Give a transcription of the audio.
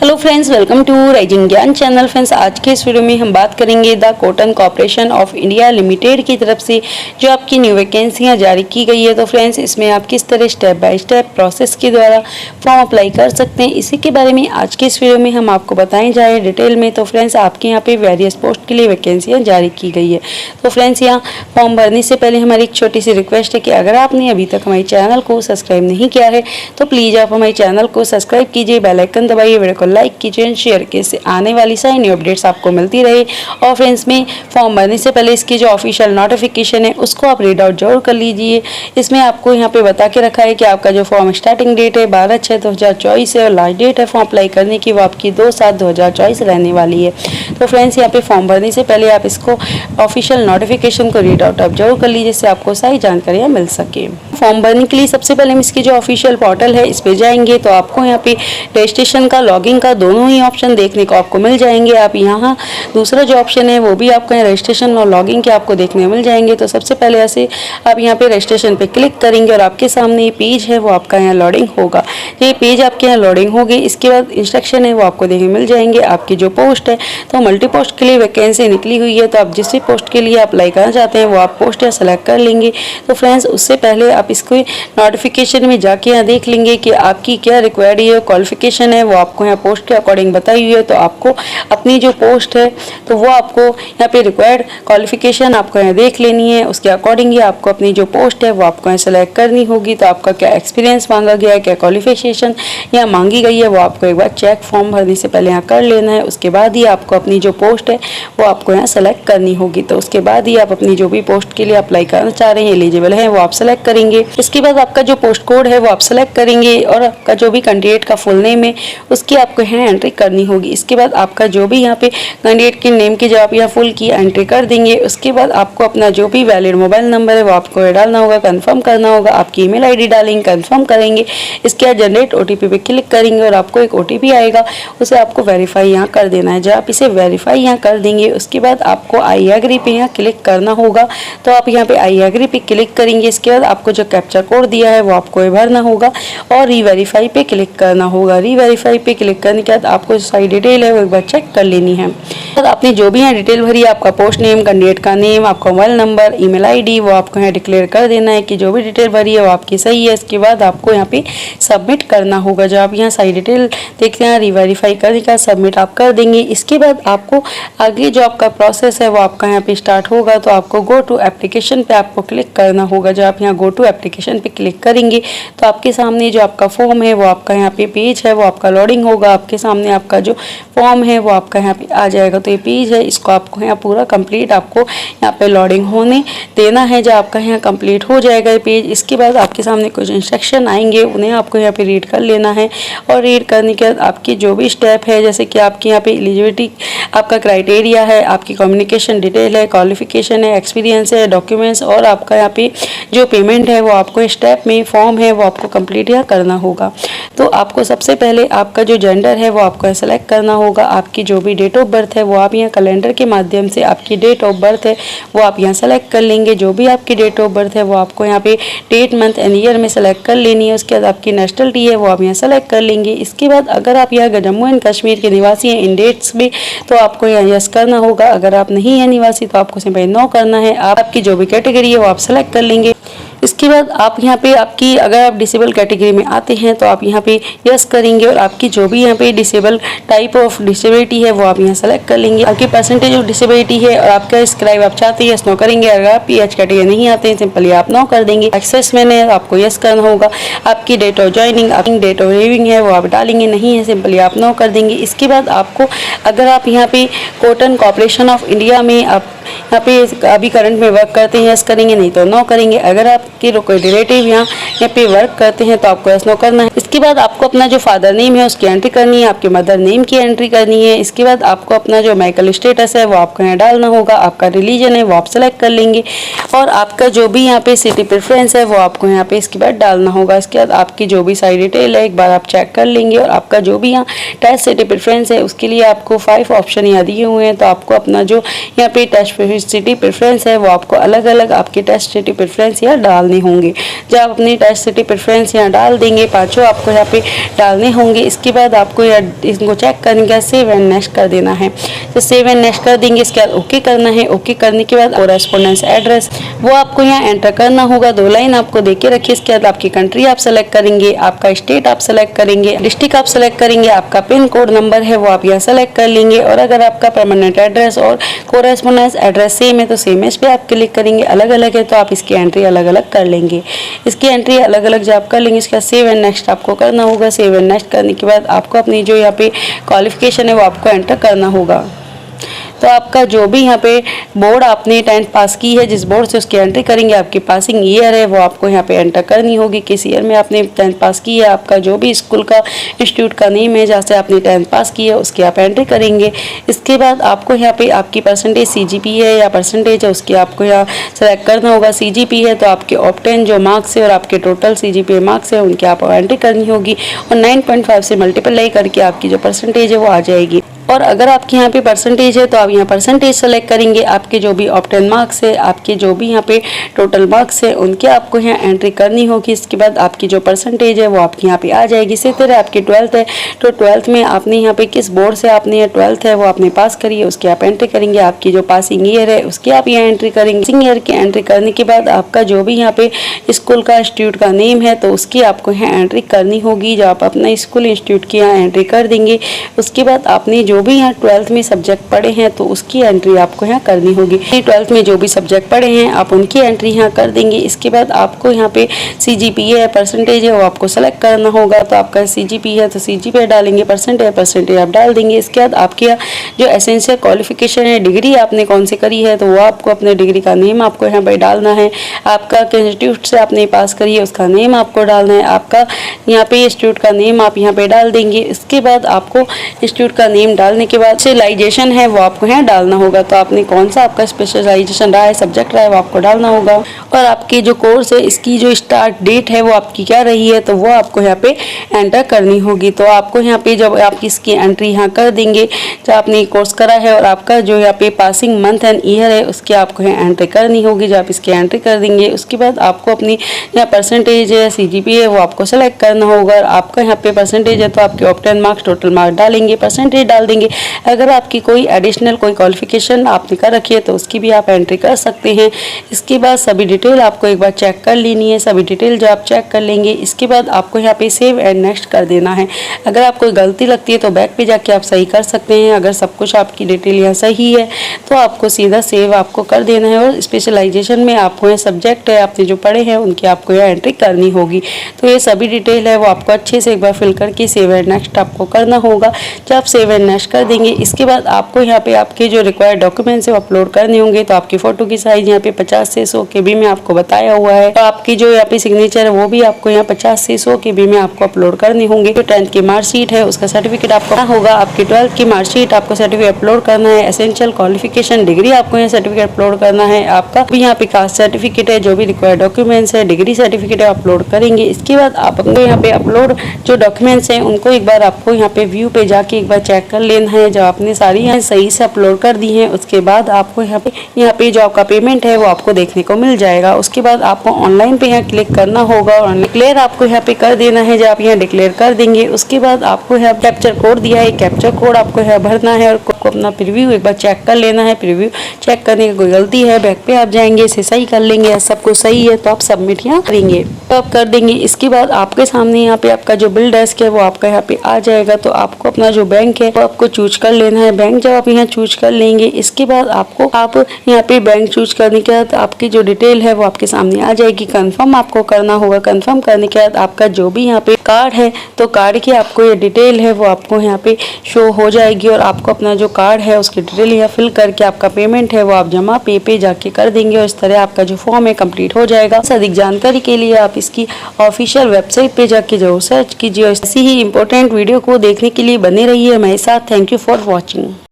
Hello friends, welcome to rising Gyan channel. Friends, आज के इस वीडियो में हम बात करेंगे the Cotton Corporation of India Limited की तरफ से जो आपकी न्यू वैकेंसियां जारी की गई है। तो फ्रेंड्स, इसमें आप किस तरह स्टेप बाय स्टेप प्रोसेस के द्वारा फॉर्म अप्लाई कर सकते हैं, इसी के बारे में आज के इस वीडियो में हम आपको बताएं जाए डिटेल में। तो फ्रेंड्स, आपके यहाँ पे वेरियस पोस्ट के लिए वैकेंसियाँ जारी की गई है। तो फ्रेंड्स, यहाँ फॉर्म भरने से पहले हमारी एक छोटी सी रिक्वेस्ट है कि अगर आपने अभी तक हमारे चैनल को सब्सक्राइब नहीं किया है तो प्लीज़ आप हमारे चैनल को सब्सक्राइब कीजिए, बेल आइकन दबाइए, वीडियो को लाइक कीजिए, शेयर कीजिए, इससे आने वाली सारी न्यू अपडेट्स आपको मिलती रहे। और फ्रेंड्स, में फॉर्म भरने से पहले इसकी जो ऑफिशियल नोटिफिकेशन है उसको आप रीड आउट जरूर कर लीजिए। इसमें आपको यहाँ पे बता के रखा है कि आपका जो फॉर्म स्टार्टिंग डेट है 12/6/2024 है और लास्ट डेट है फॉर्म अप्लाई करने की वो आपकी 2/7/2024 रहने वाली है। तो फ्रेंड्स, यहाँ पे फॉर्म भरने से पहले आप इसको ऑफिशियल नोटिफिकेशन को रीड आउट आप जरूर कर लीजिए, जिससे आपको सारी जानकारियाँ मिल सके। फॉर्म भरने के लिए सबसे पहले हम इसकी जो ऑफिशियल पोर्टल है इस पे जाएंगे तो आपको यहाँ पे रजिस्ट्रेशन का, लॉगिंग का दोनों ही ऑप्शन देखने को आपको मिल जाएंगे। आप यहाँ दूसरा जो ऑप्शन है वो भी आपको यहाँ रजिस्ट्रेशन और लॉगिंग के आपको देखने मिल जाएंगे। तो सबसे पहले ऐसे आप यहाँ पे रजिस्ट्रेशन पे क्लिक करेंगे और आपके सामने ये पेज है वो आपका यहाँ लोडिंग होगा। ये पेज आपके यहाँ लोडिंग होगी, इसके बाद इंस्ट्रक्शन है वो आपको देखने मिल जाएंगे। आपकी जो पोस्ट है तो मल्टी पोस्ट के लिए वैकेंसी निकली हुई है, तो आप जिस भी पोस्ट के लिए अप्लाई करना चाहते हैं वो आप पोस्ट या सेलेक्ट कर लेंगे। तो फ्रेंड्स, उससे पहले आप इसको नोटिफिकेशन में जाके यहाँ देख लेंगे कि आपकी क्या रिक्वायर्ड है, क्वालिफिकेशन है वो आपको यहाँ पोस्ट के अकॉर्डिंग बताई हुई है। तो आपको अपनी जो पोस्ट है तो वो आपको यहाँ पे रिक्वायर्ड क्वालिफिकेशन आपको यहाँ देख लेनी है, उसके अकॉर्डिंग ही आपको अपनी जो पोस्ट है वो आपको यहाँ सेलेक्ट करनी होगी। तो आपका क्या एक्सपीरियंस मांगा गया है, क्या क्वालिफिकेशन यहाँ मांगी गई है वो आपको एक बार चेक फॉर्म भरने से पहले यहाँ कर लेना है। उसके बाद ही आपको अपनी जो पोस्ट है वो आपको यहाँ सेलेक्ट करनी होगी। तो उसके बाद ही आप अपनी जो भी पोस्ट के लिए अप्लाई करना चाह रहे हैं, एलिजिबल है, वो आप सेलेक्ट करेंगे। इसके बाद आपका जो पोस्ट कोड है वो आप सेलेक्ट करेंगे और आपका जो भी कैंडिडेट का फुल नेम है उसकी आपको यहाँ एंट्री करनी होगी। इसके बाद आपका जो भी यहाँ पे कैंडिडेट के नेम की जब आप यहाँ फुल की एंट्री कर देंगे उसके बाद आपको अपना जो भी वैलिड मोबाइल नंबर है वो आपको डालना होगा, कंफर्म करना होगा। आपकी ईमेल आईडी डालेंगे, कंफर्म करेंगे। इसके बाद जनरेट ओटीपी पे क्लिक करेंगे और आपको एक ओटीपी आएगा, उसे आपको वेरीफाई यहाँ कर देना है। जब आप इसे वेरीफाई यहाँ कर देंगे उसके बाद आपको आई एग्री पे यहाँ क्लिक करना होगा। तो आप यहाँ पे आई एग्री पे क्लिक करेंगे। इसके बाद आपको जो कैप्चा कोड दिया है वो आपको भरना होगा और रीवेरीफाई पे क्लिक करना होगा। रीवेरीफाई पे क्लिक करने के बाद आपको सारी डिटेल है वो एक बार चेक कर लेनी है। तो आपने जो भी यहाँ डिटेल भरी है, आपका पोस्ट नेम, कैंडिडेट का नेम, आपका मोबाइल नंबर, ईमेल आईडी, वो आपको यहाँ डिक्लेयर कर देना है कि जो भी डिटेल भरी है वो आपकी सही है। इसके बाद आपको यहाँ पे सबमिट करना होगा। जब आप यहाँ सारी डिटेल देखते हैं, रीवेरीफाई करने का सबमिट आप कर देंगे। इसके बाद आपको आगे जो आपका प्रोसेस है वो आपका यहाँ पे स्टार्ट होगा। तो आपको गो टू एप्लीकेशन पे आपको क्लिक करना होगा। जब आप यहाँ गो टू एप्लीकेशन पे क्लिक करेंगे तो आपके सामने जो आपका फॉर्म है वो आपका यहाँ पे पेज है वो आपका लोडिंग होगा। आपके सामने आपका जो फॉर्म है वो आपका यहाँ पे आ जाएगा। तो ये पेज है, इसको आपको यहाँ पूरा कंप्लीट आपको यहाँ पे लोडिंग होने देना है। जब आपका यहाँ कंप्लीट हो जाएगा ये पेज, इसके बाद आपके सामने कुछ इंस्ट्रक्शन आएंगे, उन्हें आपको यहाँ पे रीड कर लेना है। और रीड करने के बाद आपकी जो भी स्टेप है, जैसे कि आपकी यहाँ पे एलिजिबिलिटी, आपका क्राइटेरिया है, आपकी कम्युनिकेशन डिटेल है, क्वालिफिकेशन है, एक्सपीरियंस है, डॉक्यूमेंट्स और आपका यहाँ पे जो पेमेंट है वो आपको स्टेप में फॉर्म है वो आपको कंप्लीट यहाँ करना होगा। तो आपको सबसे पहले आपका जो जेंडर है वो आपको सेलेक्ट करना होगा। आपकी जो भी डेट ऑफ बर्थ है वो आप यहाँ कैलेंडर के माध्यम से आपकी डेट ऑफ बर्थ है वो आप यहाँ सेलेक्ट कर लेंगे। जो भी आपकी डेट ऑफ बर्थ है वो आपको यहाँ पे डेट, मंथ एंड ईयर में सेलेक्ट कर लेनी है। उसके बाद आपकी नेशनलिटी है वो आप यहाँ सेलेक्ट कर लेंगे। इसके बाद अगर आप यहाँ जम्मू एंड कश्मीर के निवासी हैं इन डेट्स में तो आपको यहाँ यस करना होगा। अगर आप नहीं है निवासी तो आपको सिंपली नो करना है। आपकी जो भी कैटेगरी है वो आप सेलेक्ट कर लेंगे। इसके बाद आप यहाँ पे आपकी, अगर आप डिसेबल कैटेगरी में आते हैं तो आप यहाँ पे यस करेंगे और आपकी जो भी यहाँ पे डिसेबल टाइप ऑफ डिसेबिलिटी है वो आप यहाँ सेलेक्ट कर लेंगे। आपकी परसेंटेज ऑफ डिसेबिलिटी है और आपका स्क्राइब आप चाहते हैं यस नो करेंगे। अगर आप पीएच कैटेगरी नहीं आते हैं सिंपली आप नो कर देंगे। एक्सेस मैन है आपको यस करना होगा। आपकी डेट ऑफ ज्वाइनिंग, आपकी डेट ऑफ लीविंग है वो आप डालेंगे, नहीं है सिंपली आप नो कर देंगे। इसके बाद आपको, अगर आप यहाँ पे कॉटन कॉर्पोरेशन ऑफ इंडिया में आप यहाँ पे अभी करंट में वर्क करते हैं यस करेंगे, नहीं तो नो करेंगे। अगर आपके कोई रिलेटिव यहाँ पे वर्क करते हैं तो आपको यस नो करना है। इसके बाद आपको अपना जो फादर नेम है उसकी एंट्री करनी है, आपके मदर नेम की एंट्री करनी है। इसके बाद आपको अपना जो मैरिटल स्टेटस है वो आपको यहाँ डालना होगा। आपका रिलीजन है वो आप सेलेक्ट कर लेंगे और आपका जो भी यहाँ पे सिटी प्रेफरेंस है वो आपको यहाँ पे इसके बाद डालना होगा। इसके बाद आपकी जो भी सारी डिटेल है एक बार आप चेक कर लेंगे और आपका जो भी यहाँ टेस्ट सिटी प्रेफरेंस है उसके लिए आपको 5 ऑप्शन यहाँ दिए हुए हैं। तो आपको अपना जो यहाँ पे टेस्ट सिटी प्रेफरेंस है वो आपको अलग अलग आपकी टेस्ट सिटी प्रेफरेंस यहाँ डाल डालने होंगे। जब आप अपनी टच सिटी प्रेफरेंस यहाँ डाल देंगे, पाँचों आपको यहाँ पे डालने होंगे। इसके बाद आपको इनको चेक करने का सेव एंड नेक्स्ट कर देना है। तो सेव एंड नेक्स्ट कर देंगे, इसके बाद ओके करना है। ओके करने के बाद कोरेस्पोंडेंस एड्रेस वो आपको यहाँ एंटर करना होगा। 2 लाइन आपको देके रखिए। इसके बाद आपकी कंट्री आप सेलेक्ट करेंगे, आपका स्टेट आप सेलेक्ट करेंगे, डिस्ट्रिक्ट आप सेलेक्ट करेंगे, आपका पिन कोड नंबर है वो आप यहाँ सेलेक्ट कर लेंगे। और अगर आपका परमानेंट एड्रेस और कोरेस्पोंडेंस एड्रेस सेम है तो सेम इस पे आप क्लिक करेंगे। अलग अलग है तो आप इसकी एंट्री अलग अलग कर लेंगे। इसकी एंट्री अलग अलग जब आप कर लेंगे, इसका सेव एंड नेक्स्ट आपको करना होगा। सेव एंड नेक्स्ट करने के बाद आपको अपनी जो यहाँ पे क्वालिफिकेशन है वो आपको एंटर करना होगा। तो आपका जो भी यहाँ पे बोर्ड आपने 10th पास की है, जिस बोर्ड से उसकी एंट्री करेंगे, आपकी पासिंग ईयर है वो आपको यहाँ पे एंटर करनी होगी। किस ईयर में आपने 10th पास की है, आपका जो भी स्कूल का इंस्टीट्यूट का नेम है जहाँ से आपने 10th पास की है उसकी आप एंट्री करेंगे। इसके बाद आपको यहाँ पे आपकी परसेंटेज CGP है या परसेंटेज है उसकी आपको यहाँ सेलेक्ट करना होगा। CGP है तो आपके ऑप्टेन जो मार्क्स है और आपके टोटल CGPA मार्क्स है उनकी आप एंट्री करनी होगी और 9.5 से मल्टीप्लाई करके आपकी जो परसेंटेज है वो आ जाएगी। और अगर आपके यहाँ पे परसेंटेज है तो आप यहाँ परसेंटेज सेलेक्ट करेंगे। आपके जो भी ऑप्टेन मार्क्स है, आपके जो भी यहाँ पे टोटल मार्क्स है उनके आपको यहाँ एंट्री करनी होगी। इसके बाद आपकी जो परसेंटेज है वो आपकी यहाँ पे आ जाएगी। इसी तरह आपकी 12th है तो 12th में आपने यहाँ पे किस बोर्ड से आपने 12th है वो आपने पास करी है उसकी आप एंट्री करेंगे। आपकी जो पासिंग ईयर है उसकी आप यहाँ एंट्री करेंगे। पासिंग ईयर की एंट्री करने के बाद आपका जो भी यहाँ पे स्कूल का इंस्टीट्यूट का नेम है तो उसकी आपको यहाँ एंट्री करनी होगी। जब आप अपना स्कूल इंस्टीट्यूट की यहाँ एंट्री कर देंगे उसके बाद आपने जो भी यहाँ 12th में सब्जेक्ट पढ़े हैं तो उसकी एंट्री आपको यहाँ करनी होगी। 12th में जो भी सब्जेक्ट पढ़े हैं आप उनकी एंट्री यहाँ कर देंगे। इसके बाद आपको यहाँ पे CGPA है, परसेंटेज है वो आपको सेलेक्ट करना होगा। तो आपका CGPA है तो CGPA डालेंगे, परसेंटेज आप डाल देंगे। इसके बाद आपके जो एसेंशियल क्वालिफिकेशन है, डिग्री आपने कौन सी करी है तो वो आपको अपने डिग्री का नेम आपको यहाँ पर डालना है। आपका इंस्टीट्यूट से आपने पास करी है उसका नेम आपको डालना है। आपका यहाँ पे इंस्टीट्यूट का नेम आप यहाँ पे डाल देंगे। इसके बाद आपको इंस्टीट्यूट का नेम डालने के बाद स्पेशलाइजेशन है वो आपको यहाँ डालना होगा। तो आपने कौन सा आपका स्पेशलाइजेशन रहा है, सब्जेक्ट रहा है वो आपको डालना होगा। और आपके जो कोर्स है इसकी जो स्टार्ट डेट है वो आपकी क्या रही है तो वो आपको यहाँ पे एंटर करनी होगी। तो आपको यहाँ पे जब आप इसकी एंट्री यहाँ कर देंगे, जब आपने कोर्स करा है और आपका जो यहाँ पे पासिंग मंथ एंड ईयर है उसकी आपको यहाँ एंट्री करनी होगी। जब आप इसकी एंट्री कर देंगे उसके बाद आपको अपनी यहाँ परसेंटेज है, CGPA है वो आपको सेलेक्ट करना होगा। और आपका यहाँ पे परसेंटेज है तो आपके ऑप्टेन मार्क्स टोटल मार्क्स डालेंगे, परसेंटेज डाल देंगे। अगर आपकी कोई एडिशनल कोई क्वालिफिकेशन आपने कर रखी है तो उसकी भी आप एंट्री कर सकते हैं। इसके बाद सभी डिटेल आपको एक बार चेक कर लेनी है। सभी डिटेल जब आप चेक कर लेंगे इसके बाद आपको यहाँ पे सेव एंड नेक्स्ट कर देना है। अगर आपको कोई गलती लगती है तो बैक पे जाके आप सही कर सकते हैं। अगर सब कुछ आपकी डिटेल यहाँ सही है तो आपको सीधा सेव आपको कर देना है। और स्पेशलाइजेशन में आपको यहाँ सब्जेक्ट है आपने जो पढ़े हैं उनकी आपको यहाँ एंट्री करनी होगी। तो ये सभी डिटेल है वो आपको अच्छे से एक बार फिल करके सेव एंड नेक्स्ट आपको करना होगा। जब आप सेव एंड नेक्स्ट कर देंगे इसके बाद आपको यहाँ पे आपके जो रिक्वायर्ड डॉक्यूमेंट्स है वो अपलोड करने होंगे। तो आपकी फोटो की साइज यहाँ पे 50 से 100 KB में आपको बताया हुआ है। तो आपकी जो यहाँ पे सिग्नेचर है वो भी आपको यहाँ 50 से 100 KB में आपको अपलोड करनी होंगे। जो 10th की मार्कशीट है उसका सर्टिफिकेट आपको होगा। आपकी 12th की मार्कशीट आपको सर्टिफिकेट अपलोड करना है। एसेंशियल क्वालिफिकेशन डिग्री आपको यहाँ सर्टिफिकेट अपलोड करना है। आपका भी यहाँ पे कास्ट सर्टिफिकेट है, जो भी रिक्वायर्ड डॉक्यूमेंट्स है, डिग्री सर्टिफिकेट है अपलोड करेंगे। इसके बाद आप अपने यहाँ पे अपलोड जो डॉक्यूमेंट्स हैं उनको एक बार आपको यहाँ पे व्यू पे जाके एक बार चेक कर लेना है। जब आपने सारी यहाँ सही से अपलोड कर दी है उसके बाद आपको यहाँ पे जो आपका पेमेंट है वो आपको देखने को मिल जाएगा। उसके बाद आपको ऑनलाइन पे यहाँ क्लिक करना होगा और डिक्लेयर आपको यहाँ पे कर देना है। जब आप यहाँ डिक्लेयर कर देंगे उसके बाद आपको यहाँ कैप्चर कोड दिया है, कैप्चर कोड आपको यहाँ भरना है और अपना प्रीव्यू एक बार चेक कर लेना है। प्रीव्यू चेक करने की कोई गलती है बैक पे आप जाएंगे, इसे सही कर लेंगे। सब कुछ सही है तो आप सबमिट यहाँ करेंगे तो आप कर देंगे। इसके बाद आपके सामने यहाँ पे आपका जो बिल डेस्क है वो आपका यहाँ पे आ जाएगा। तो आपको अपना जो बैंक है वो आपको चूज कर लेना है। बैंक जब आप यहाँ चूज कर लेंगे इसके बाद आपको आप यहाँ पे बैंक चूज करने के बाद आपकी जो डिटेल है वो आपके सामने आ जाएगी। कंफर्म आपको करना होगा। कंफर्म करने के बाद आपका जो भी यहाँ पे कार्ड है तो कार्ड की आपको ये डिटेल है वो आपको यहाँ पे शो हो जाएगी और आपको अपना जो कार्ड है उसकी डिटेल यहाँ फिल करके आपका पेमेंट है वो आप जमा पे जाके कर देंगे और इस तरह आपका जो फॉर्म है कंप्लीट हो जाएगा। अधिक जानकारी के लिए आप इसकी ऑफिशियल वेबसाइट पे जाके जरूर सर्च कीजिए। ऐसी ही इंपॉर्टेंट वीडियो को देखने के लिए बने रहिए हमारे साथ। Thank you for watching.